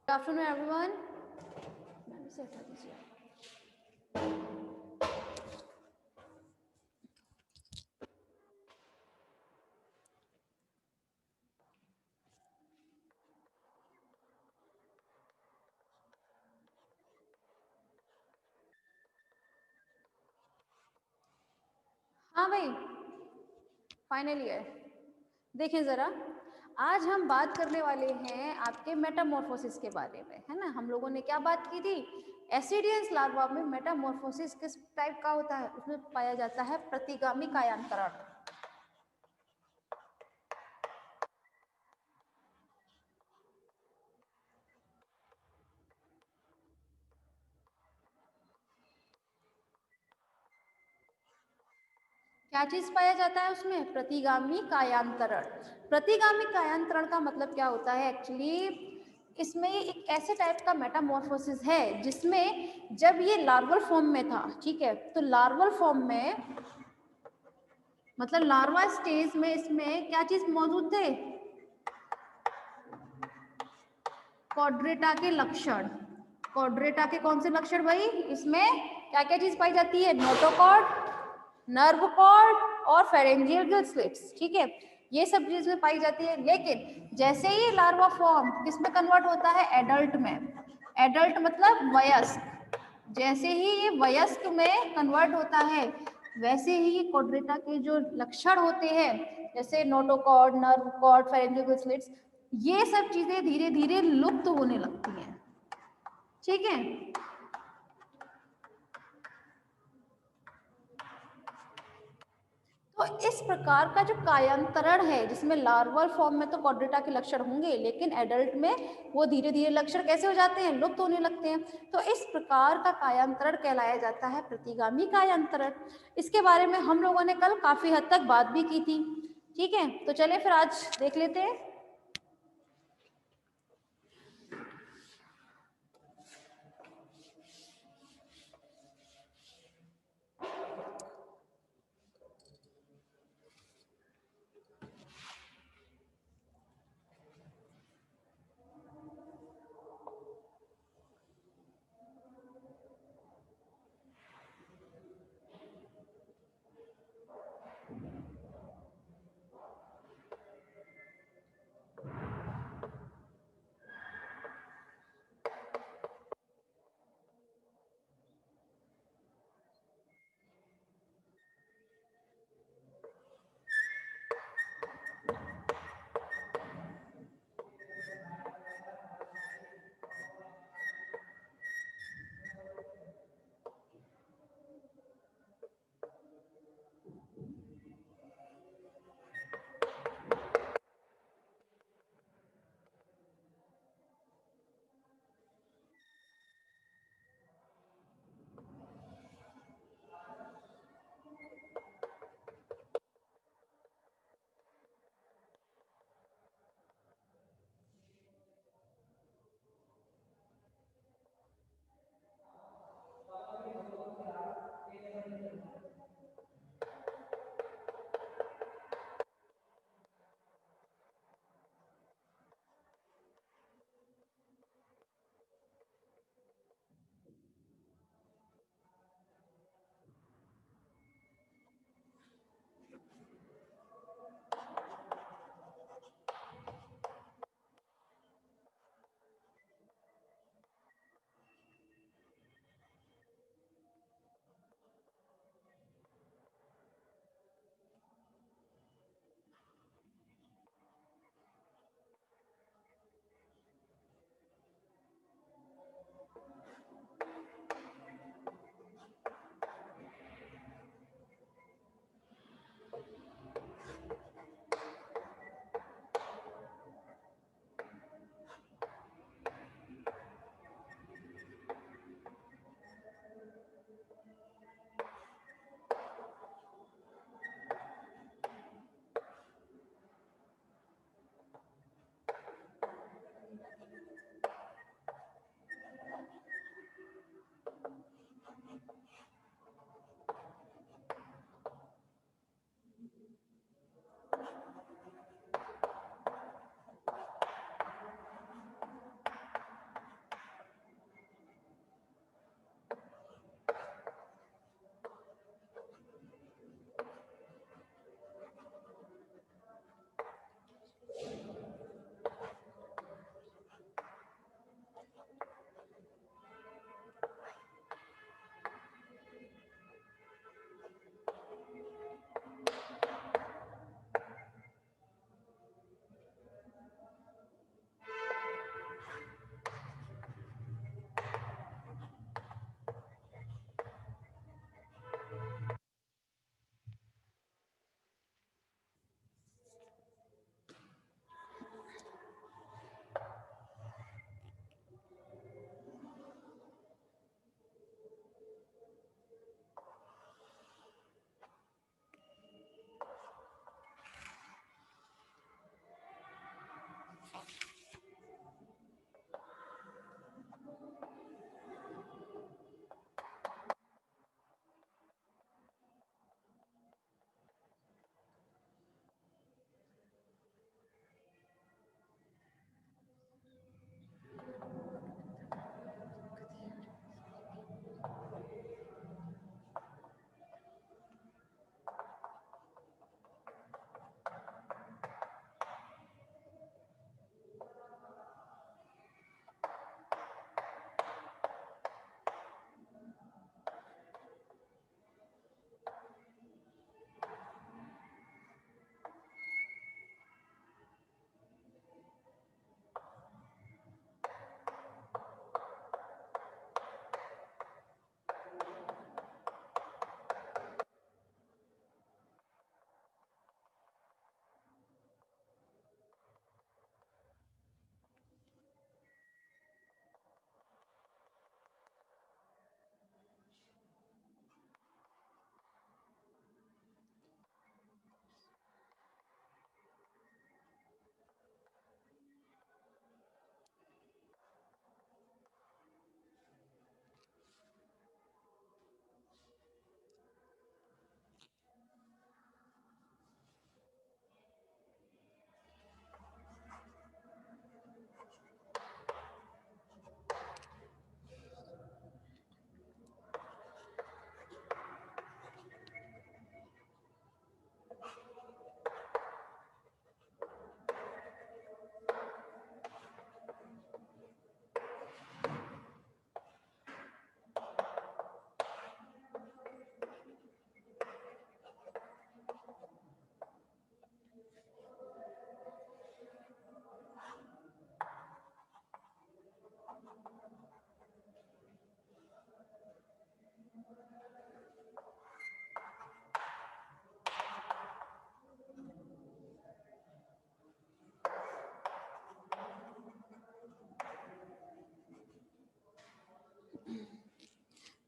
Good afternoon, everyone. हाँ भाई, final year. देखें ज़रा, आज हम बात करने वाले हैं आपके मेटामॉर्फोसिस के बारे में, है ना। हम लोगों ने क्या बात की थी, एसिडियंस लार्वा में मेटामॉर्फोसिस किस टाइप का होता है, उसमें पाया जाता है प्रतिगामी कायांतरण। क्या चीज पाया जाता है उसमें, प्रतिगामी कायांतरण। प्रतिगामी कायांतरण का मतलब क्या होता है, एक्चुअली इसमें एक ऐसे टाइप का मेटामॉर्फोसिस है जिसमें जब ये लार्वल फॉर्म में था, ठीक है, तो लार्वल फॉर्म में मतलब लार्वा स्टेज में इसमें क्या चीज मौजूद थे, कॉड्रेटा के लक्षण। कॉड्रेटा के कौन से लक्षण भाई, इसमें क्या क्या चीज पाई जाती है, नोटोकॉर्ड, नर्व कॉर्ड और फेरेंजियल गिल स्लिट्स, ठीक है, ये सब चीजें पाई जाती है। लेकिन जैसे ही लार्वा फॉर्म किसमें कन्वर्ट होता है, एडल्ट में, एडल्ट मतलब वयस्क, जैसे ही ये वयस्क में कन्वर्ट होता है वैसे ही कॉड्रेटा के जो लक्षण होते हैं जैसे notochord, nerve cord, pharyngeal gill slits, ये सब चीजें धीरे धीरे लुप्त होने लगती हैं, ठीक है। तो इस प्रकार का जो कायांतरण है जिसमें लार्वल फॉर्म में तो कॉड्रेटा के लक्षण होंगे लेकिन एडल्ट में वो धीरे धीरे लक्षण कैसे हो जाते हैं, लुप्त होने लगते हैं। तो इस प्रकार का कायांतरण कहलाया जाता है प्रतिगामी कायांतरण। इसके बारे में हम लोगों ने कल काफी हद तक बात भी की थी, ठीक है। तो चलिए फिर आज देख लेते हैं।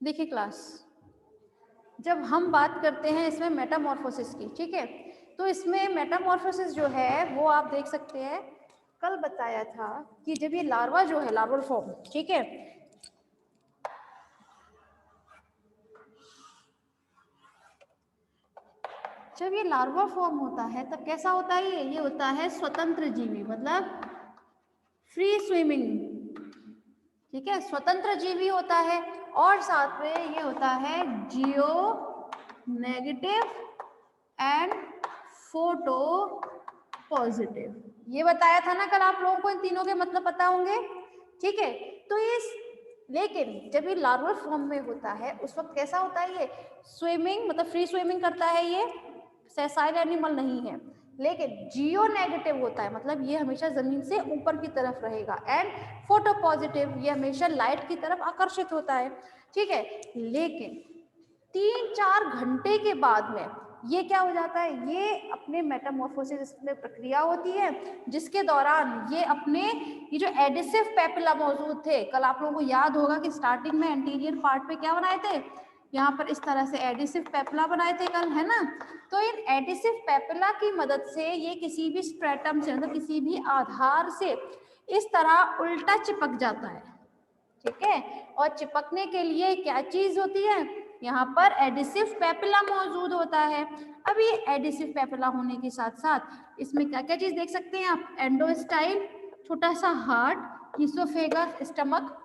देखिए क्लास, जब हम बात करते हैं इसमें मेटामॉर्फोसिस की, ठीक है, तो इसमें मेटामॉर्फोसिस जो है वो आप देख सकते हैं, कल बताया था कि जब ये लार्वा जो है, लार्वल फॉर्म, ठीक है, जब ये लार्वा फॉर्म होता है तब कैसा होता है, ये होता है स्वतंत्र जीवी, मतलब फ्री स्विमिंग, ठीक है, स्वतंत्र जीवी होता है, और साथ में ये होता है जियो नेगेटिव एंड फोटो पॉजिटिव। ये बताया था ना कल आप लोगों को, इन तीनों के मतलब पता होंगे, ठीक है। तो इस लेकिन जब ये लार्वल फॉर्म में होता है उस वक्त कैसा होता है, ये स्विमिंग मतलब फ्री स्विमिंग करता है, ये सेसाइल एनिमल नहीं है। लेकिन जियो नेगेटिव होता है, मतलब ये हमेशा जमीन से ऊपर की तरफ रहेगा, एंड फोटो पॉजिटिव, ये हमेशा लाइट की तरफ आकर्षित होता है, ठीक है। लेकिन 3-4 घंटे के बाद में ये क्या हो जाता है, ये अपने मेटामॉर्फोसिस में प्रक्रिया होती है, जिसके दौरान ये अपने ये जो एडिसिव पेपिला मौजूद थे, कल आप लोगों को याद होगा कि स्टार्टिंग में एंटीरियर पार्ट पे क्या बनाए थे, यहाँ पर इस तरह से एडिसिव पेपिला बनाए थे कल, है ना। तो इन एडिसिव पेपिला की मदद से ये किसी भी स्ट्रेटम से, मतलब किसी भी आधार से इस तरह उल्टा चिपक जाता है, ठीक है। और चिपकने के लिए क्या चीज होती है, यहाँ पर एडिसिव पेपिला मौजूद होता है। अब ये एडिसिव पेपिला होने के साथ साथ इसमें क्या क्या चीज देख सकते हैं आप, एंडोस्टाइल, छोटा सा हार्ट, ईसोफेगस, स्टमक,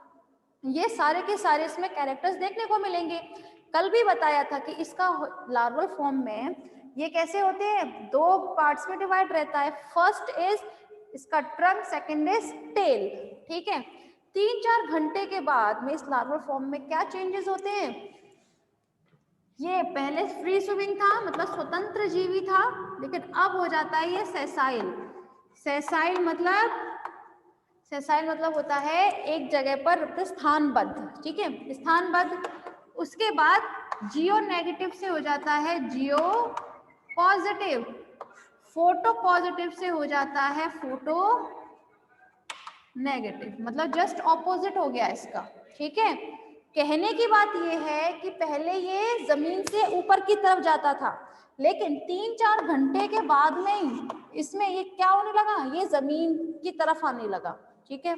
ये सारे के सारे इसमें कैरेक्टर्स देखने को मिलेंगे। कल भी बताया था कि इसका लार्वल फॉर्म में ये कैसे होते हैं, 2 पार्ट्स में डिवाइड रहता है। फर्स्ट इज इसका ट्रंक, सेकंड इज टेल, ठीक है। 3-4 घंटे के बाद में इस लार्वल फॉर्म में क्या चेंजेस होते हैं, ये पहले फ्री स्विमिंग था, मतलब स्वतंत्र जीवी था, लेकिन अब हो जाता है ये सेसाइल। सेसाइल मतलब होता है एक जगह पर स्थानबद्ध, ठीक है, स्थानबद्ध। उसके बाद जियो नेगेटिव से हो जाता है जियो पॉजिटिव, फोटो पॉजिटिव से हो जाता है फोटो नेगेटिव, मतलब जस्ट ऑपोजिट हो गया इसका, ठीक है। कहने की बात ये है कि पहले ये जमीन से ऊपर की तरफ जाता था, लेकिन 3-4 घंटे के बाद में इसमें ये क्या होने लगा, ये जमीन की तरफ आने लगा, ठीक है।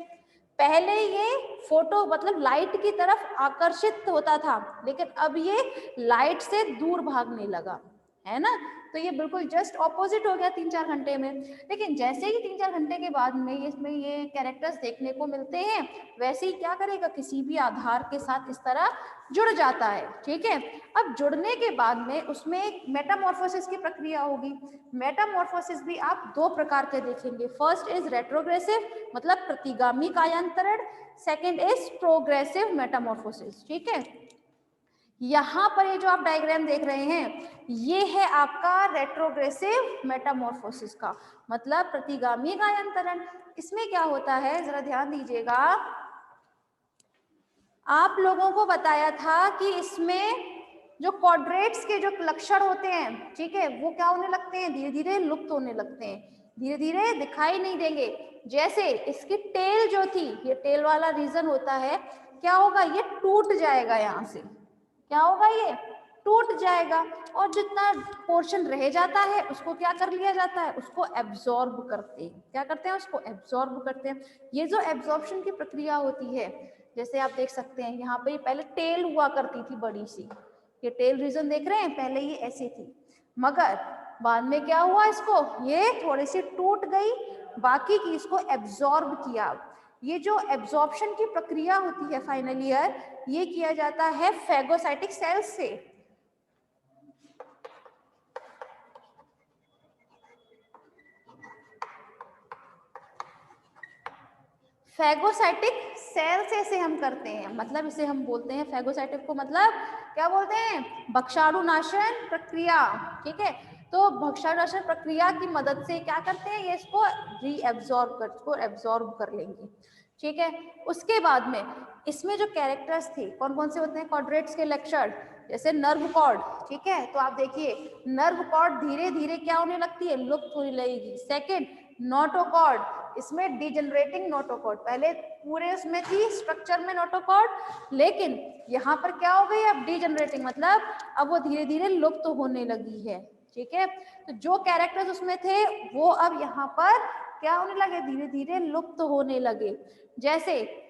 पहले ये फोटो मतलब लाइट की तरफ आकर्षित होता था, लेकिन अब ये लाइट से दूर भागने लगा, है ना। तो ये बिल्कुल जस्ट ऑपोजिट हो गया 3-4 घंटे में। लेकिन जैसे ही 3-4 घंटे के बाद में इसमें ये कैरेक्टर्स देखने को मिलते हैं, वैसे ही क्या करेगा, किसी भी आधार के साथ इस तरह जुड़ जाता है, ठीक है। अब जुड़ने के बाद में उसमें एक मेटामॉर्फोसिस की प्रक्रिया होगी। मेटामॉर्फोसिस भी आप 2 प्रकार के देखेंगे, फर्स्ट इज रेट्रोग्रेसिव मतलब प्रतिगामी कायांतरण, सेकेंड इज प्रोग्रेसिव मेटामॉर्फोसिस, ठीक है। यहाँ पर ये जो आप डायग्राम देख रहे हैं, ये है आपका रेट्रोग्रेसिव मेटामॉर्फोसिस का मतलब प्रतिगामी कायांतरण। इसमें क्या होता है, जरा ध्यान दीजिएगा, आप लोगों को बताया था कि इसमें जो क्वाड्रेट्स के जो लक्षण होते हैं, ठीक है, वो क्या होने लगते हैं, धीरे धीरे लुप्त होने लगते हैं, धीरे धीरे दिखाई नहीं देंगे। जैसे इसकी टेल जो थी, ये टेल वाला रीजन होता है, क्या होगा, ये टूट जाएगा, यहाँ से क्या होगा, ये टूट जाएगा, और जितना पोर्शन रह जाता है उसको क्या कर लिया जाता है, उसको एब्जॉर्ब करते हैं, क्या करते हैं, उसको एब्जॉर्ब करते हैं। ये जो एब्जॉर्प्शन की प्रक्रिया होती है, जैसे आप देख सकते हैं यहाँ पे पहले टेल हुआ करती थी बड़ी सी, ये टेल रीजन देख रहे हैं, पहले ये ऐसी थी, मगर बाद में क्या हुआ, इसको ये थोड़ी सी टूट गई, बाकी की इसको एब्जॉर्ब किया। ये जो एब्जॉर्प्शन की प्रक्रिया होती है फाइनल ईयर, ये किया जाता है फैगोसाइटिक सेल्स से। फैगोसाइटिक सेल से इसे हम करते हैं, मतलब इसे हम बोलते हैं फैगोसाइटिक को मतलब क्या बोलते हैं, भक्षाणुनाशन प्रक्रिया, ठीक है। तो भक्षाणुनाशन प्रक्रिया की मदद से क्या करते हैं, ये इसको एब्जॉर्ब कर लेंगे, ठीक है। उसके बाद में इसमें जो कैरेक्टर्स थे कौन कौन से होते हैं, क्वाड्रेट्स के लक्षण, जैसे नर्व कॉर्ड, ठीक है, तो आप देखिए नर्व कॉर्ड धीरे धीरे क्या होने लगती है, लुप्त होने लगेगी। सेकेंड नोटोकॉर्ड, इसमें डिजेनरेटिंग नोटोकॉर्ड, पहले पूरे उसमें थी स्ट्रक्चर में नोटोकॉर्ड, लेकिन यहाँ पर क्या हो गई अब डिजेनरेटिंग, मतलब अब वो धीरे धीरे लुप्त होने लगी है। ठीक है, तो जो कैरेक्टर्स उसमें थे वो अब यहाँ पर क्या होने लगे, धीरे धीरे लुप्त होने लगे। जैसे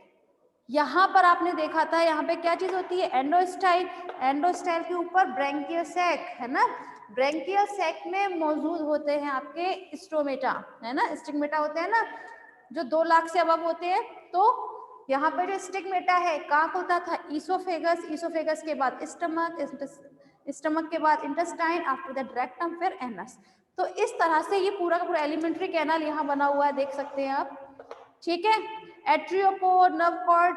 यहाँ पर आपने देखा था, यहाँ पे क्या चीज होती है, एंडोस्टाइल, एंडोस्टाइल के ऊपर ब्रैंकियल सैक है ना, ब्रैंकियल सैक में मौजूद होते हैं आपके स्टोमेटा, है ना, स्टिग्मेटा होते हैं ना, जो 2 लाख से अबव होते हैं। तो यहाँ पर जो स्टिग्मेटा है कहाँ होता था, ईसोफेगस, ईसोफेगस के बाद स्टमक, स्टमक के बाद इंटेस्टाइन, आफ्टर दैट रेक्टम, फिर एनस। तो इस तरह से ये पूरा का पूरा एलिमेंट्री कैनाल यहाँ बना हुआ है, देख सकते हैं आप। ठीक है, एट्रियोपोड, नर्व कॉर्ड,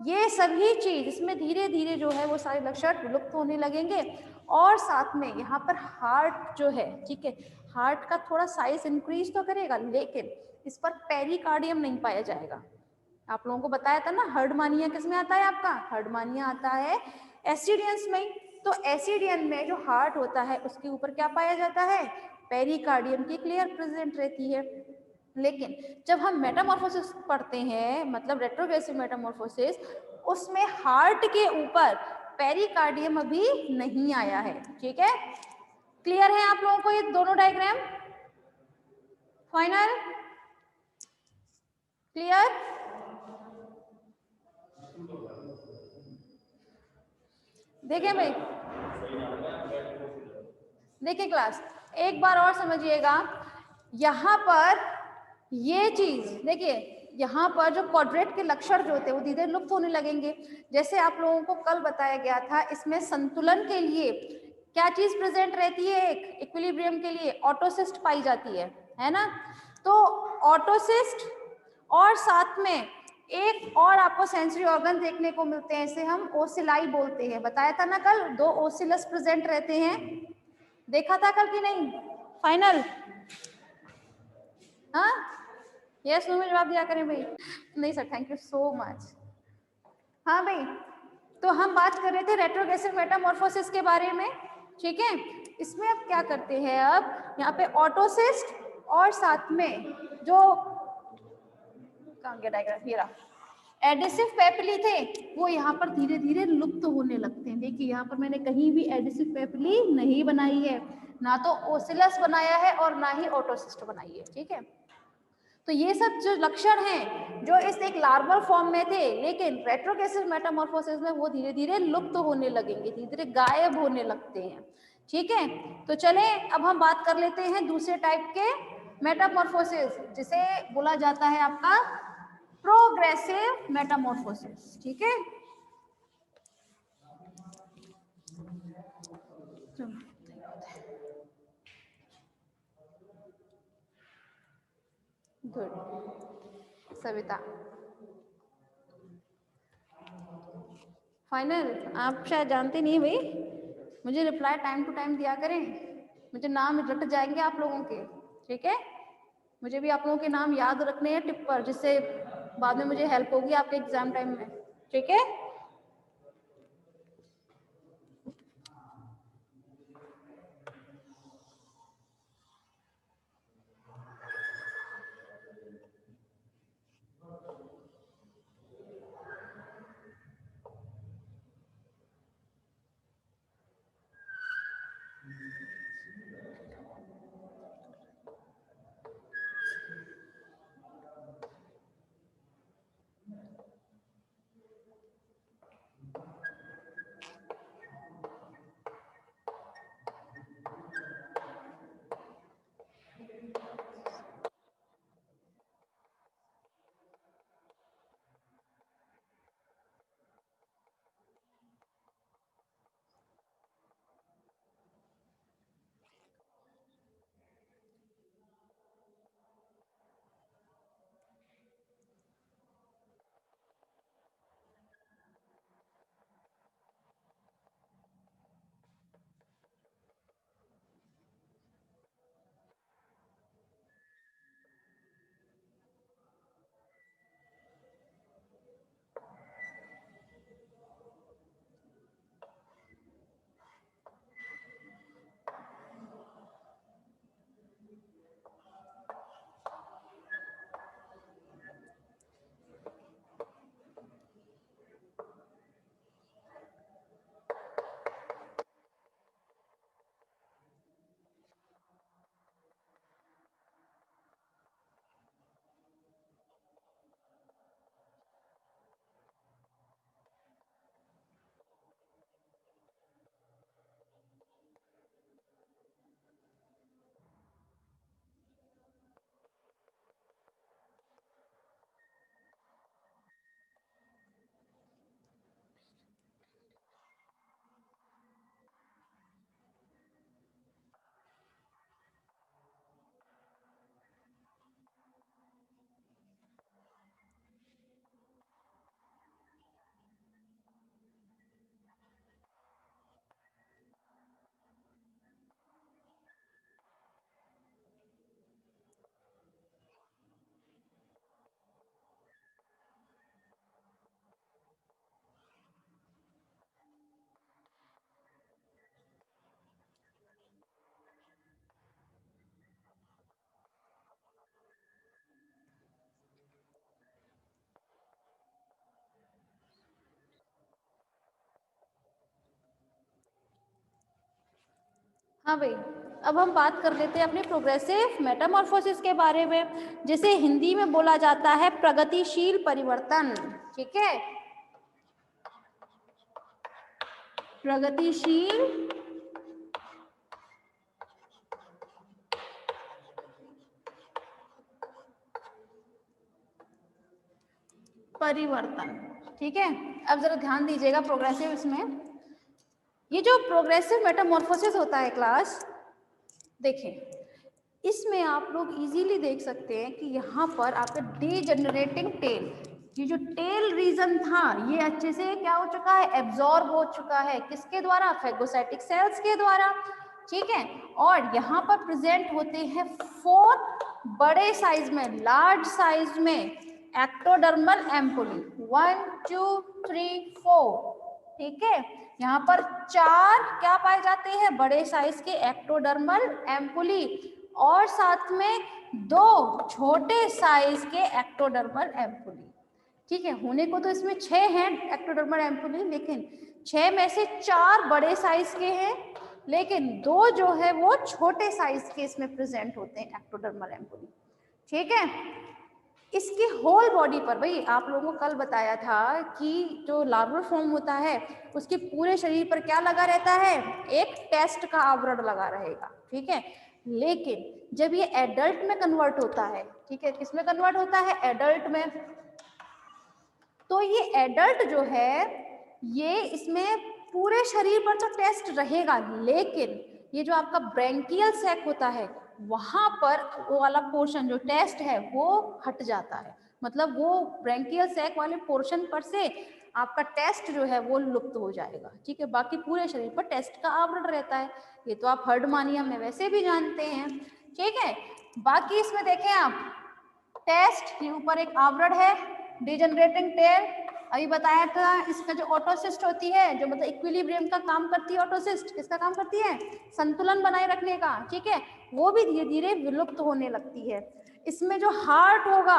ये सभी चीज इसमें धीरे धीरे जो है वो सारे लक्षण विलुप्त होने लगेंगे। और साथ में यहाँ पर हार्ट जो है, ठीक है, हार्ट का थोड़ा साइज इंक्रीज तो करेगा, लेकिन इस पर पेरिकार्डियम नहीं पाया जाएगा। आप लोगों को बताया था ना, हर्डमानिया किसमें आता है आपका, हर्डमानिया आता है एसिडियंस में। तो एसिडियन में जो हार्ट होता है उसके ऊपर क्या पाया जाता है, पेरिकार्डियम की क्लियर प्रेजेंट रहती है। लेकिन जब हम मेटामॉर्फोसिस पढ़ते हैं, मतलब रेट्रोग्रेसिव मेटामॉर्फोसिस, उसमें हार्ट के ऊपर पेरिकार्डियम अभी नहीं आया है। ठीक है, क्लियर है आप लोगों को ये दोनों डायग्राम, फाइनल क्लियर? देखिए भाई, देखिए क्लास, एक बार और समझिएगा, यहाँ पर ये चीज देखिए, यहाँ पर जो क्वाड्रेट के लक्षण जो होते हैं वो धीरे धीरे लुप्त होने लगेंगे। जैसे आप लोगों को कल बताया गया था, इसमें संतुलन के लिए क्या चीज प्रेजेंट रहती है, एक इक्विलिब्रियम के लिए ऑटोसिस्ट पाई जाती है ना। तो ऑटोसिस्ट और साथ में एक और आपको सेंसरी ऑर्गन देखने को मिलते हैं, इसे हम ओसिलाई बोलते हैं। बताया था ना कल, 2 ओसिलस प्रेजेंट रहते हैं, देखा था कल कि नहीं? फाइनल, हाँ, यस नो में जवाब दिया करें भाई। नहीं sir, thank you so much. हाँ भाई, तो हम बात कर रहे थे रेट्रोग्रेसिव मेटामॉर्फोसिस के बारे में। ठीक है, इसमें अब क्या करते हैं, अब यहाँ पे ऑटोसिस्ट और साथ में जो कहाँ गया डायग्राम, ये रहा, एडिसिव पेपिली थे, वो यहाँ पर धीरे धीरे लुप्त होने लगते हैं। देखिए यहाँ पर मैंने कहीं भी एडिसिव पेपिली नहीं बनाई है, ना तो ओसिलस बनाया है और ना ही ऑटोसिस्ट बनाई है। ठीक है, तो ये सब जो लक्षण हैं जो इस एक लार्वल फॉर्म में थे, लेकिन रेट्रोग्रेसिव मेटामॉर्फोसिस में वो धीरे धीरे लुप्त होने लगेंगे, धीरे धीरे गायब होने लगते हैं। ठीक है, तो चले अब हम बात कर लेते हैं दूसरे टाइप के मेटामॉर्फोसिस, जिसे बोला जाता है आपका प्रोग्रेसिव मेटामॉर्फोसिस। ठीक है, गुड सविता, फाइनल। आप शायद जानते नहीं भाई, मुझे रिप्लाई टाइम टू टाइम दिया करें, मुझे नाम रट जाएंगे आप लोगों के। ठीक है, मुझे भी आप लोगों के नाम याद रखने हैं टिप पर, जिससे बाद में मुझे हेल्प होगी आपके एग्जाम टाइम में। ठीक है, हाँ भाई, अब हम बात कर लेते हैं अपने प्रोग्रेसिव मेटामॉर्फोसिस के बारे में, जिसे हिंदी में बोला जाता है प्रगतिशील परिवर्तन। ठीक है, प्रगतिशील परिवर्तन। ठीक है, अब जरा ध्यान दीजिएगा प्रोग्रेसिव इसमें, ये जो प्रोग्रेसिव मेटामॉर्फोसिस होता है क्लास, देखें इसमें आप लोग इजीली देख सकते हैं कि यहाँ पर आपका डीजेनरेटिंग टेल, ये जो टेल रीजन था ये अच्छे से क्या हो चुका है, एब्जॉर्ब हो चुका है। किसके द्वारा, फेगोसाइटिक सेल्स के द्वारा। ठीक है, और यहाँ पर प्रेजेंट होते हैं 4 बड़े साइज में, लार्ज साइज में एक्टोडर्मल एम्पुली, 1 2 3 4। ठीक है, यहाँ पर 4 क्या पाए जाते हैं, बड़े साइज के एक्टोडर्मल एम्पुली, और साथ में 2 छोटे साइज के एक्टोडर्मल एम्पुली। ठीक है, होने को तो इसमें 6 हैं एक्टोडर्मल एम्पुली, लेकिन 6 में से 4 बड़े साइज के हैं, लेकिन 2 जो है वो छोटे साइज के इसमें प्रेजेंट होते हैं एक्टोडर्मल एम्पुली। ठीक है, इसकी होल बॉडी पर, भाई आप लोगों को कल बताया था कि जो लार्वल फॉर्म होता है उसके पूरे शरीर पर क्या लगा रहता है, एक टेस्ट का आवरण लगा रहेगा। ठीक है, लेकिन जब ये एडल्ट में कन्वर्ट होता है, ठीक है, किसमें कन्वर्ट होता है, एडल्ट में, तो ये एडल्ट जो है ये इसमें पूरे शरीर पर तो टेस्ट रहेगा, लेकिन ये जो आपका ब्रैंकियल सैक होता है वहां पर वो वाला पोर्शन जो टेस्ट है वो हट जाता है, मतलब वो ब्रैंकियल सैक वाले पोर्शन पर से आपका टेस्ट जो है वो लुप्त हो जाएगा। ठीक है, बाकी पूरे शरीर पर टेस्ट का आवरण रहता है, ये तो आप हर्डमानियम में वैसे भी जानते हैं। ठीक है, बाकी इसमें देखें आप, टेस्ट के ऊपर एक आवरण है, डिजेनरेटिंग टेल, अभी बताया था। इसका जो ऑटोसिस्ट होती है, जो मतलब इक्विलिब्रियम का काम करती है, ऑटोसिस्ट किसका काम करती है, संतुलन बनाए रखने का। ठीक है, वो भी धीरे धीरे विलुप्त होने लगती है। इसमें जो हार्ट होगा,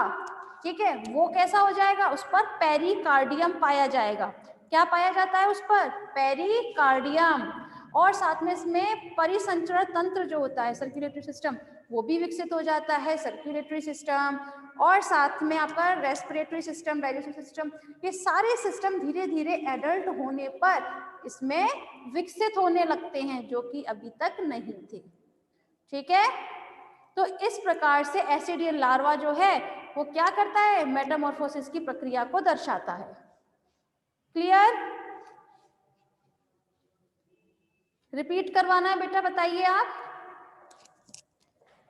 ठीक है, वो कैसा हो जाएगा, उस पर पेरिकार्डियम पाया जाएगा। क्या पाया जाता है उस पर, पेरिकार्डियम, और साथ में इसमें परिसंचरण तंत्र जो होता है, सर्कुलेटरी सिस्टम, वो भी विकसित हो जाता है, सर्कुलेटरी सिस्टम, और साथ में आपका रेस्पिरेटरी सिस्टम, डाइजेस्टिव सिस्टम, ये सारे सिस्टम धीरे धीरे एडल्ट होने पर इसमें विकसित होने लगते हैं, जो कि अभी तक नहीं थे। ठीक है, तो इस प्रकार से एसिडियल लार्वा जो है वो क्या करता है, मेटामॉर्फोसिस की प्रक्रिया को दर्शाता है। क्लियर, रिपीट करवाना है बेटा, बताइए आप,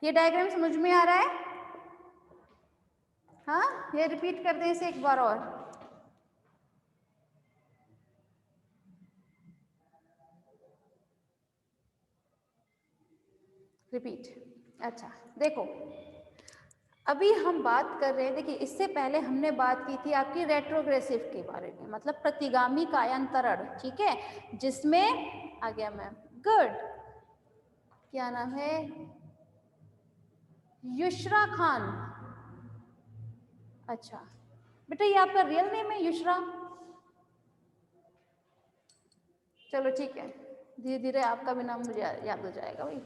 ये डायग्राम समझ में आ रहा है? हाँ, ये रिपीट कर दें इसे एक बार और। रिपीट, अच्छा देखो, अभी हम बात कर रहे हैं, देखिए इससे पहले हमने बात की थी आपकी रेट्रोग्रेसिव के बारे में, मतलब प्रतिगामी कायांतरण। ठीक है, जिसमें आ गया मैम, गुड, क्या नाम है, युशरा खान। अच्छा बेटा, ये आपका रियल नेम है युशरा? चलो ठीक है, धीरे धीरे आपका भी नाम मुझे याद हो जाएगा भाई।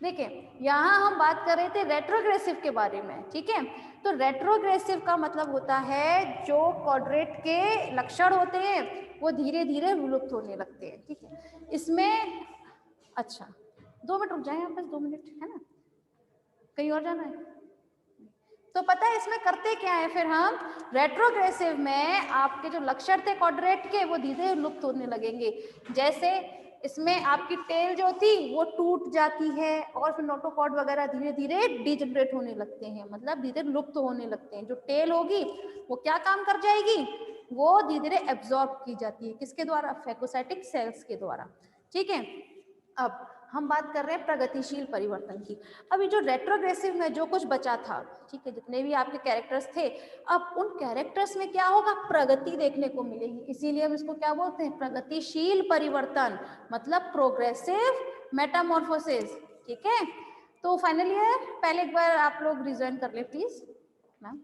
देखिए यहाँ हम बात कर रहे थे रेट्रोग्रेसिव के बारे में। ठीक है, तो रेट्रोग्रेसिव का मतलब होता है जो क्वाड्रेट के लक्षण होते हैं वो धीरे धीरे विलुप्त होने लगते हैं। ठीक है, इसमें अच्छा 2 मिनट रुक जाए, बस 2 मिनट है ना, कहीं और जाना है? तो पता है इसमें करते क्या है, फिर हम रेट्रोग्रेसिव में आपके जो लक्षण थे क्वाड्रेट के वो धीरे धीरे लुप्त होने लगेंगे। जैसे इसमें आपकी टेल जो थी वो टूट जाती है, और फिर नोटोकॉर्ड वगैरह धीरे धीरे डिजेनरेट होने लगते हैं, मतलब धीरे धीरे लुप्त होने लगते हैं। जो टेल होगी वो क्या काम कर जाएगी, वो धीरे धीरे एब्जॉर्ब की जाती है, किसके द्वारा, फेगोसाइटिक सेल्स के द्वारा। ठीक है, अब हम बात कर रहे हैं प्रगतिशील परिवर्तन की। अभी जो रेट्रोग्रेसिव में जो कुछ बचा था, ठीक है, जितने भी आपके कैरेक्टर्स थे, अब उन कैरेक्टर्स में क्या होगा, प्रगति देखने को मिलेगी, इसीलिए हम इसको क्या बोलते हैं, प्रगतिशील परिवर्तन, मतलब प्रोग्रेसिव मेटामॉर्फोसिस। ठीक है, तो फाइनली पहले एक बार आप लोग रिजॉइन कर ले प्लीज मैम।